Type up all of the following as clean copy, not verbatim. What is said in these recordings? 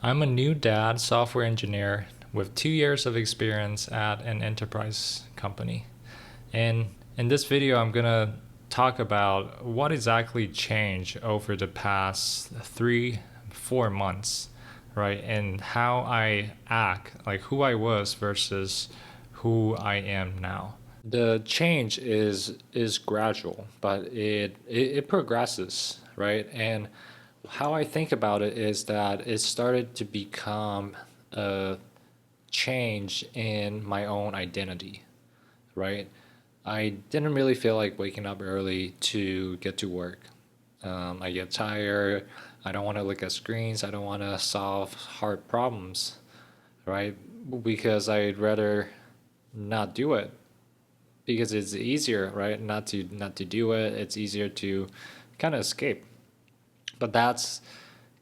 I'm a new dad software engineer with 2 years of experience at an enterprise company. And in this video, I'm going to talk about what exactly changed over the past 3, 4 months, right? And how I act, like who I was versus who I am now. The change is gradual, but it progresses, right? And how I think about it is that it started to become a change in my own identity, right? I didn't really feel like waking up early to get to work. I get tired. I don't want to look at screens. I don't want to solve hard problems, right? Because I'd rather not do it because it's easier, right? Not to do it. It's easier to kind of escape. But that's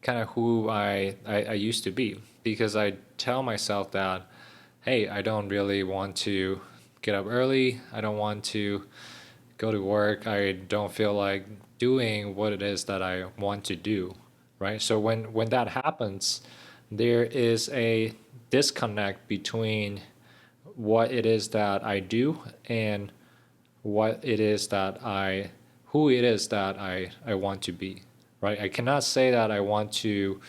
kind of who I used to be because I tell myself that, hey, I don't really want to get up early. I don't want to go to work. I don't feel like doing what it is that I want to do, right? So when that happens, there is a disconnect between what it is that I do and what it is that who it is that I want to be, right? I cannot say that I want to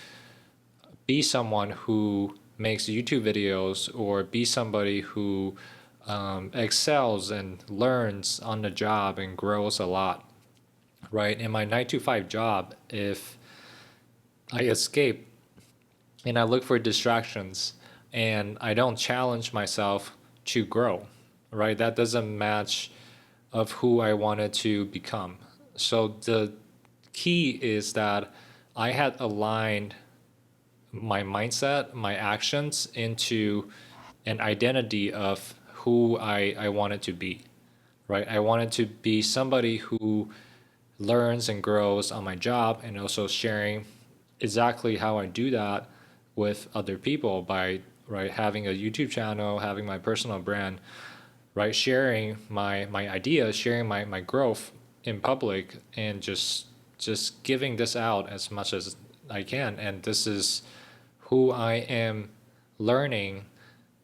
be someone who makes YouTube videos or be somebody who excels and learns on the job and grows a lot, right? In my 9 to 5 job, if I escape and I look for distractions and I don't challenge myself to grow, right? That doesn't match of who I wanted to become. So the key is that I had aligned my mindset, my actions into an identity of who I wanted to be, right? I wanted to be somebody who learns and grows on my job and also sharing exactly how I do that with other people by right having a YouTube channel, having my personal brand, right? Sharing my ideas, sharing my growth in public and just giving this out as much as I can. And this is who I am learning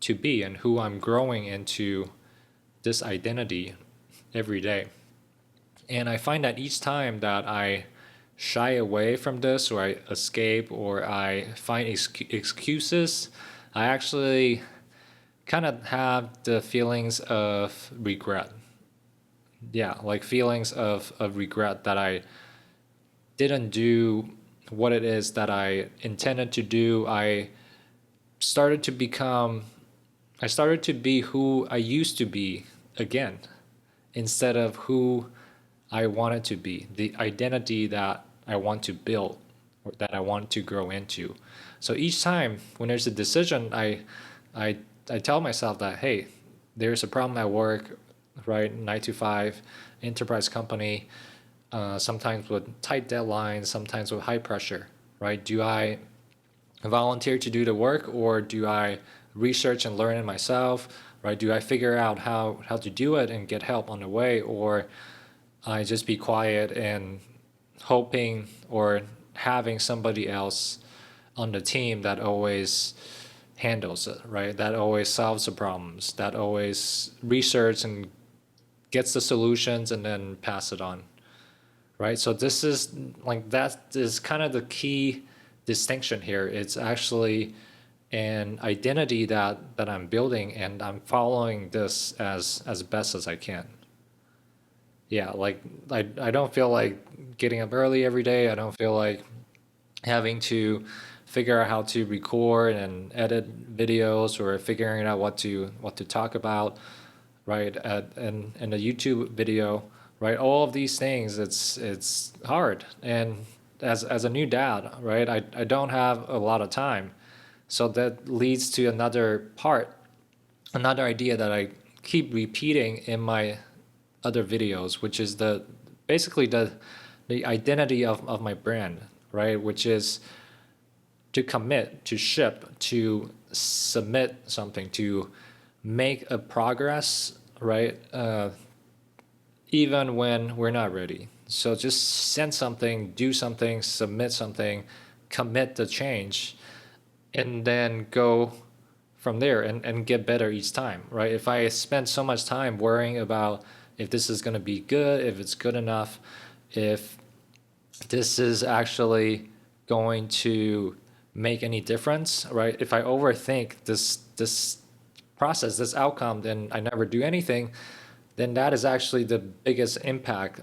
to be and who I'm growing into this identity every day. And I find that each time that I shy away from this or I escape or I find excuses, I actually kind of have the feelings of regret. Yeah, like feelings of regret that I didn't do what it is that I intended to do. Started to become, I started to be who I used to be again, instead of who I wanted to be, the identity that I want to build or that I want to grow into. So each time when there's a decision, I, I tell myself that, hey, there's a problem at work, right? 9 to 5, enterprise company, sometimes with tight deadlines, sometimes with high pressure, right? Do I volunteer to do the work or do I research and learn it myself, right? Do I figure out how to do it and get help on the way, or I just be quiet and hoping or having somebody else on the team that always handles it, right? That always solves the problems, that always research and gets the solutions and then pass it on, right? So this is like that is kind of the key distinction here. It's actually an identity that I'm building and I'm following this as best as I can. Yeah, like I don't feel like getting up early every day. I don't feel like having to figure out how to record and edit videos or figuring out what to talk about, right? In a YouTube video, right? All of these things, it's hard. And as a new dad, right? I don't have a lot of time. So that leads to another idea that I keep repeating in my other videos, which is basically the identity of my brand, right? Which is to commit, to ship, to submit something, to make a progress, right? Even when we're not ready. So just send something, do something, submit something, commit the change, and then go from there and get better each time, right? If I spend so much time worrying about if this is going to be good, if it's good enough, if this is actually going to make any difference, right? If I overthink this process, this outcome, then I never do anything, then that is actually the biggest impact,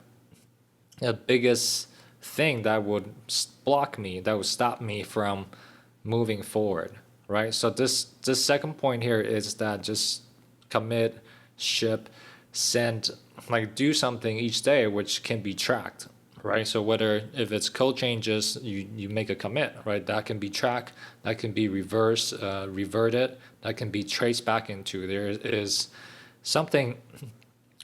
the biggest thing that would block me, that would stop me from moving forward, right? So this second point here is that just commit, ship, send, like do something each day which can be tracked, right? So whether if it's code changes, you make a commit, right? That can be tracked, that can be reverted, that can be traced back into. There is something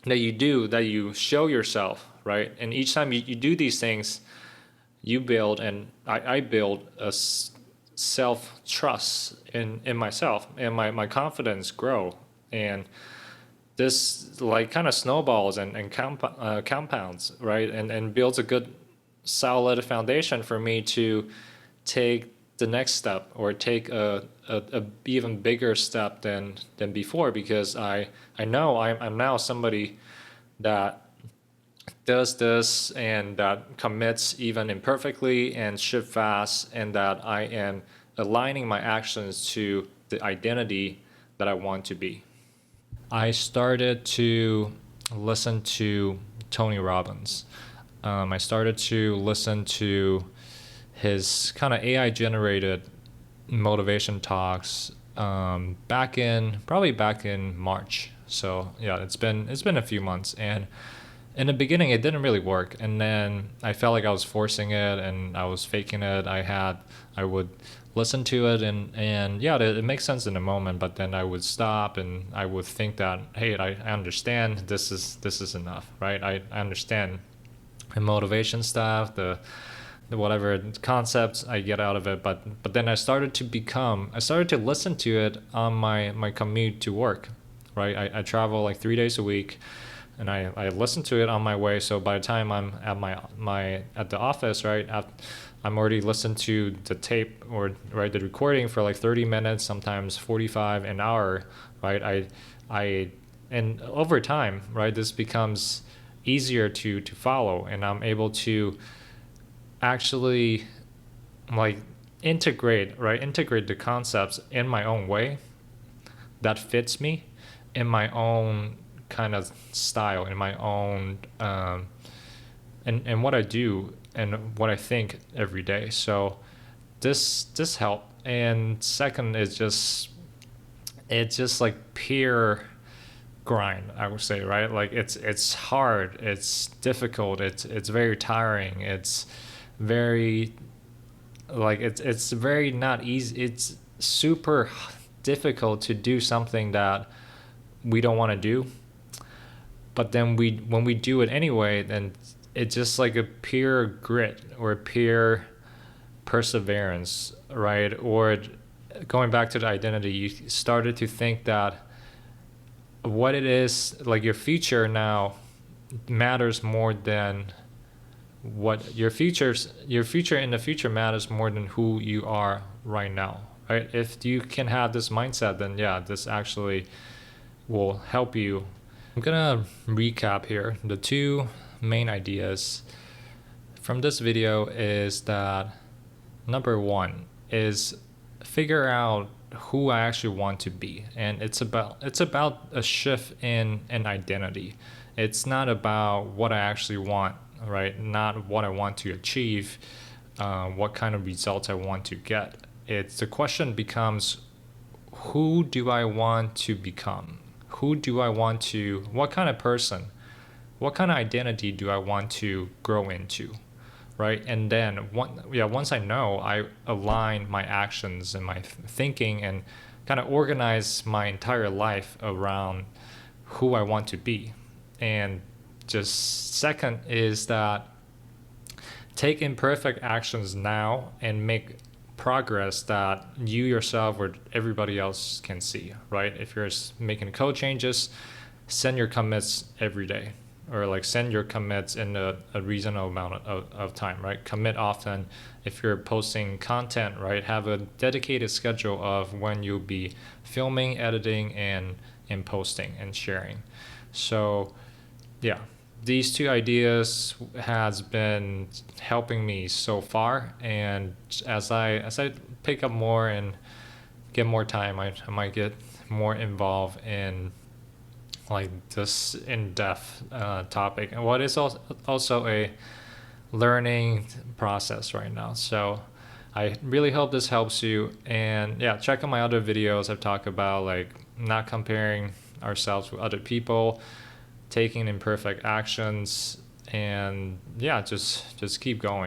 that you do, that you show yourself, right? And each time you do these things, you build, and I build a self trust in myself, and my confidence grow, and this like kind of snowballs and compounds, right? And builds a good solid foundation for me to take the next step, or take a even bigger step than before, because I know I'm now somebody that does this and that commits even imperfectly and ship fast, and that I am aligning my actions to the identity that I want to be. I started to listen to Tony Robbins. I started to listen to his kind of AI generated motivation talks back in March. So yeah, it's been a few months, and in the beginning it didn't really work, and then I felt like I was forcing it and I was faking it. I would listen to it, and yeah, it makes sense in the moment, but then I would stop and I would think that, hey, I understand this is enough, right? I understand the motivation stuff, the whatever concepts I get out of it, but then I started to listen to it on my commute to work, right? I travel like 3 days a week, and I listen to it on my way. So by the time I'm at the office, right, I'm already listened to the tape, or right, the recording for like 30 minutes, sometimes 45, an hour, right? And over time, right, this becomes easier to follow, and I'm able to actually like integrate the concepts in my own way that fits me, in my own kind of style, in my own and what I do and what I think every day. So this helped. And second is it's just like pure grind, I would say, right? Like it's hard, it's difficult, it's very tiring, it's very like it's very not easy. It's super difficult to do something that we don't want to do, but then when we do it anyway, then it's just like a pure grit or a pure perseverance, right? Or going back to the identity, you started to think that what it is, like your future now matters more than what your future in the future matters more than who you are right now, right? If you can have this mindset, then yeah, this actually will help you. I'm gonna recap here. The two main ideas from this video is that number one is figure out who I actually want to be, and it's about a shift in an identity. It's not about what I actually want, right? Not what I want to achieve, what kind of results I want to get. It's the question becomes, who do I want to become? What kind of person, what kind of identity do I want to grow into, right? And then once I know, I align my actions and my thinking and kind of organize my entire life around who I want to be. And just second is that take imperfect actions now and make progress that you yourself or everybody else can see, right? If you're making code changes, send your commits every day. or like send your commits in a reasonable amount of time, right? Commit often. If you're posting content, right, have a dedicated schedule of when you'll be filming, editing, and posting and sharing. So yeah, these two ideas has been helping me so far, and as I pick up more and get more time, I might get more involved in like this in-depth topic, and what is also a learning process right now. So I really hope this helps you, and yeah, check out my other videos. I've talked about like not comparing ourselves with other people, taking imperfect actions, and yeah, just keep going.